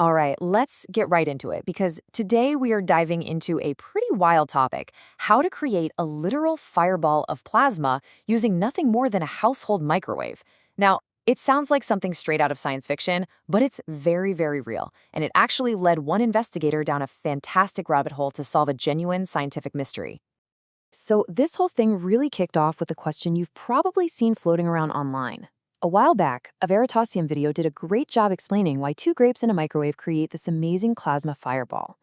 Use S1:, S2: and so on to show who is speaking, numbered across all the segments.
S1: All right, let's get right into it because today we are diving into a pretty wild topic: how to create a literal fireball of plasma using nothing more than a household microwave. Now, it sounds like something straight out of science fiction, but it's very, very real, and it actually led one investigator down a fantastic rabbit hole to solve a genuine scientific mystery. So, this whole thing really kicked off with a question you've probably seen floating around online. A while back, a Veritasium video did a great job explaining why two grapes in a microwave create this amazing plasma fireball.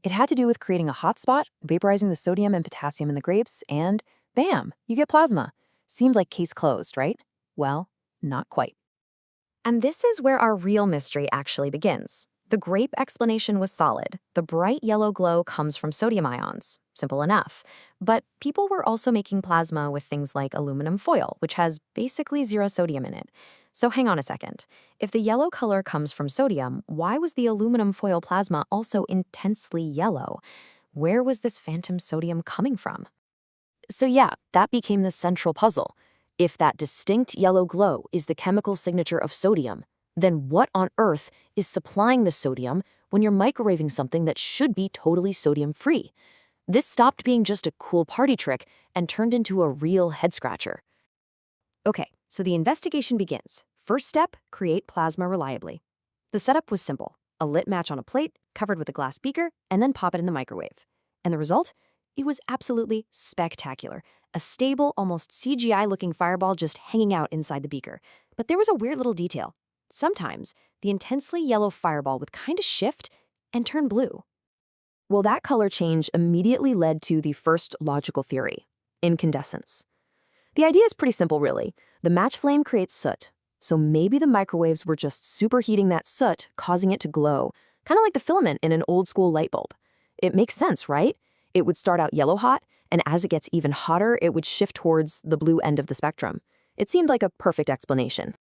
S1: It had to do with creating a hot spot, vaporizing the sodium and potassium in the grapes, and bam, you get plasma. Seemed like case closed, right? Well, not quite. And this is where our real mystery actually begins. The grape explanation was solid. The bright yellow glow comes from sodium ions. Simple enough. But people were also making plasma with things like aluminum foil, which has basically zero sodium in it. So hang on a second. If the yellow color comes from sodium, why was the aluminum foil plasma also intensely yellow? Where was this phantom sodium coming from? So yeah, that became the central puzzle. If that distinct yellow glow is the chemical signature of sodium, then what on earth is supplying the sodium when you're microwaving something that should be totally sodium-free? This stopped being just a cool party trick and turned into a real head-scratcher. Okay, so the investigation begins. First step, create plasma reliably. The setup was simple: a lit match on a plate, covered with a glass beaker, and then pop it in the microwave. And the result? It was absolutely spectacular. A stable, almost CGI-looking fireball just hanging out inside the beaker. But there was a weird little detail. Sometimes, the intensely yellow fireball would kind of shift and turn blue. Well, that color change immediately led to the first logical theory: incandescence. The idea is pretty simple, really. The match flame creates soot, so maybe the microwaves were just superheating that soot, causing it to glow, kind of like the filament in an old-school light bulb. It makes sense, right? It would start out yellow hot, and as it gets even hotter, it would shift towards the blue end of the spectrum. It seemed like a perfect explanation.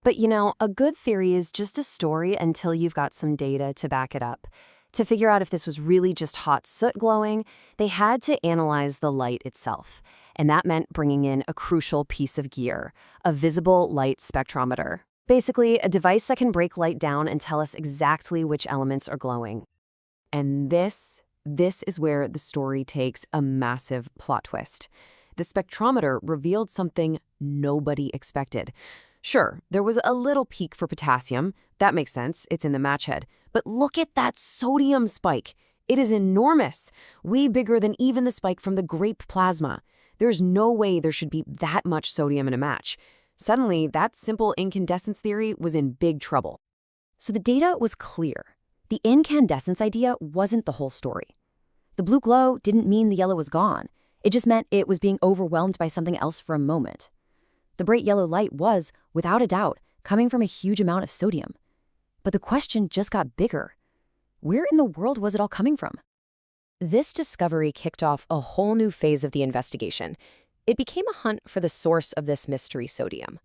S1: But you know, a good theory is just a story until you've got some data to back it up. To figure out if this was really just hot soot glowing, they had to analyze the light itself. And that meant bringing in a crucial piece of gear: a visible light spectrometer. Basically, a device that can break light down and tell us exactly which elements are glowing. And this is where the story takes a massive plot twist. The spectrometer revealed something nobody expected. Sure, there was a little peak for potassium. That makes sense, it's in the match head. But look at that sodium spike. It is enormous, way bigger than even the spike from the grape plasma. There's no way there should be that much sodium in a match. Suddenly, that simple incandescence theory was in big trouble. So the data was clear. The incandescence idea wasn't the whole story. The blue glow didn't mean the yellow was gone. It just meant it was being overwhelmed by something else for a moment. The bright yellow light was, without a doubt, coming from a huge amount of sodium. But the question just got bigger. Where in the world was it all coming from? This discovery kicked off a whole new phase of the investigation. It became a hunt for the source of this mystery sodium.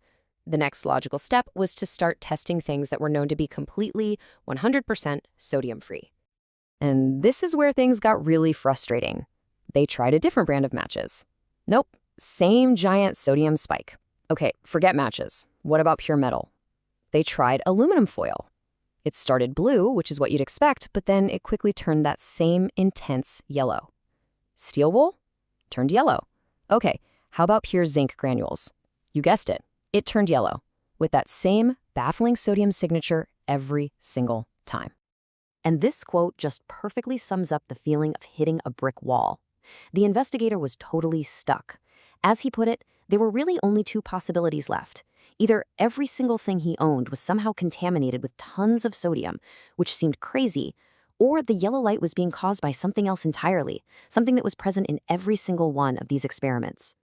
S1: The next logical step was to start testing things that were known to be completely, 100% sodium-free. And this is where things got really frustrating. They tried a different brand of matches. Nope, same giant sodium spike. Okay, forget matches. What about pure metal? They tried aluminum foil. It started blue, which is what you'd expect, but then it quickly turned that same intense yellow. Steel wool? Turned yellow. Okay, how about pure zinc granules? You guessed it. It turned yellow, with that same baffling sodium signature every single time. And this quote just perfectly sums up the feeling of hitting a brick wall. The investigator was totally stuck. As he put it, there were really only two possibilities left. Either every single thing he owned was somehow contaminated with tons of sodium, which seemed crazy, or the yellow light was being caused by something else entirely, something that was present in every single one of these experiments.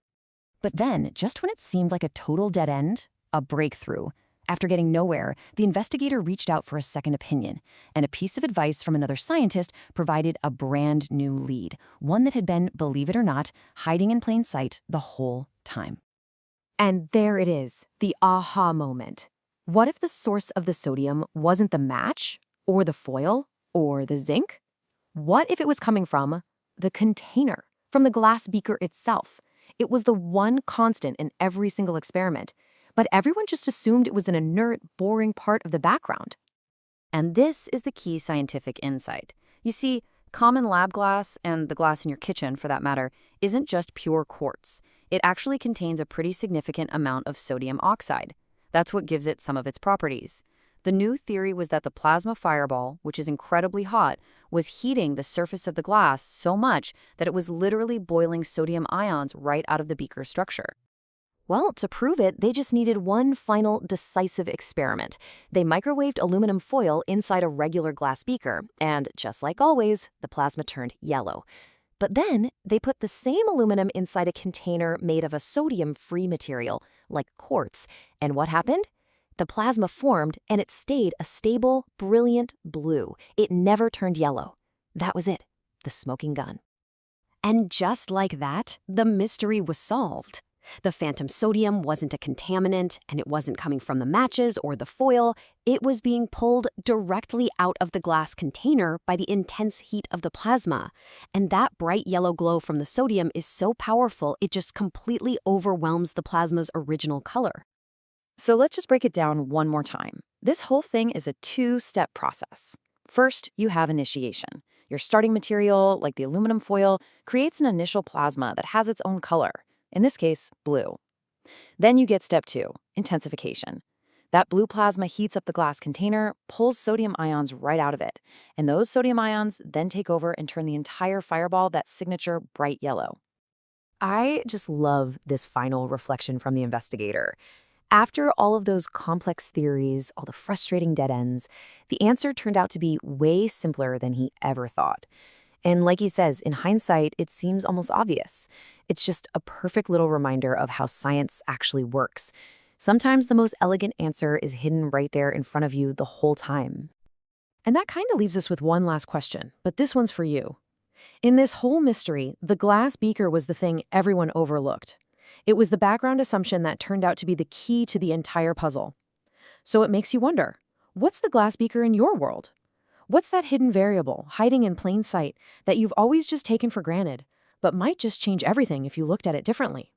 S1: But then, just when it seemed like a total dead end, a breakthrough. After getting nowhere, the investigator reached out for a second opinion, and a piece of advice from another scientist provided a brand new lead, one that had been, believe it or not, hiding in plain sight the whole time. And there it is, the aha moment. What if the source of the sodium wasn't the match, or the foil, or the zinc? What if it was coming from the container, from the glass beaker itself? It was the one constant in every single experiment, but everyone just assumed it was an inert, boring part of the background. And this is the key scientific insight. You see, common lab glass, and the glass in your kitchen for that matter, isn't just pure quartz. It actually contains a pretty significant amount of sodium oxide. That's what gives it some of its properties. The new theory was that the plasma fireball, which is incredibly hot, was heating the surface of the glass so much that it was literally boiling sodium ions right out of the beaker's structure. Well, to prove it, they just needed one final decisive experiment. They microwaved aluminum foil inside a regular glass beaker, and just like always, the plasma turned yellow. But then they put the same aluminum inside a container made of a sodium-free material, like quartz, and what happened? The plasma formed, and it stayed a stable, brilliant blue. It never turned yellow. That was it, the smoking gun. And just like that, the mystery was solved. The phantom sodium wasn't a contaminant, and it wasn't coming from the matches or the foil. It was being pulled directly out of the glass container by the intense heat of the plasma. And that bright yellow glow from the sodium is so powerful, it just completely overwhelms the plasma's original color. So let's just break it down one more time. This whole thing is a two-step process. First, you have initiation. Your starting material, like the aluminum foil, creates an initial plasma that has its own color. In this case, blue. Then you get step 2, intensification. That blue plasma heats up the glass container, pulls sodium ions right out of it, and those sodium ions then take over and turn the entire fireball that signature bright yellow. I just love this final reflection from the investigator. After all of those complex theories, all the frustrating dead ends, the answer turned out to be way simpler than he ever thought. And like he says, in hindsight, it seems almost obvious. It's just a perfect little reminder of how science actually works. Sometimes the most elegant answer is hidden right there in front of you the whole time. And that kind of leaves us with one last question, but this one's for you. In this whole mystery, the glass beaker was the thing everyone overlooked. It was the background assumption that turned out to be the key to the entire puzzle. So it makes you wonder, what's the glass beaker in your world? What's that hidden variable, hiding in plain sight, that you've always just taken for granted, but might just change everything if you looked at it differently?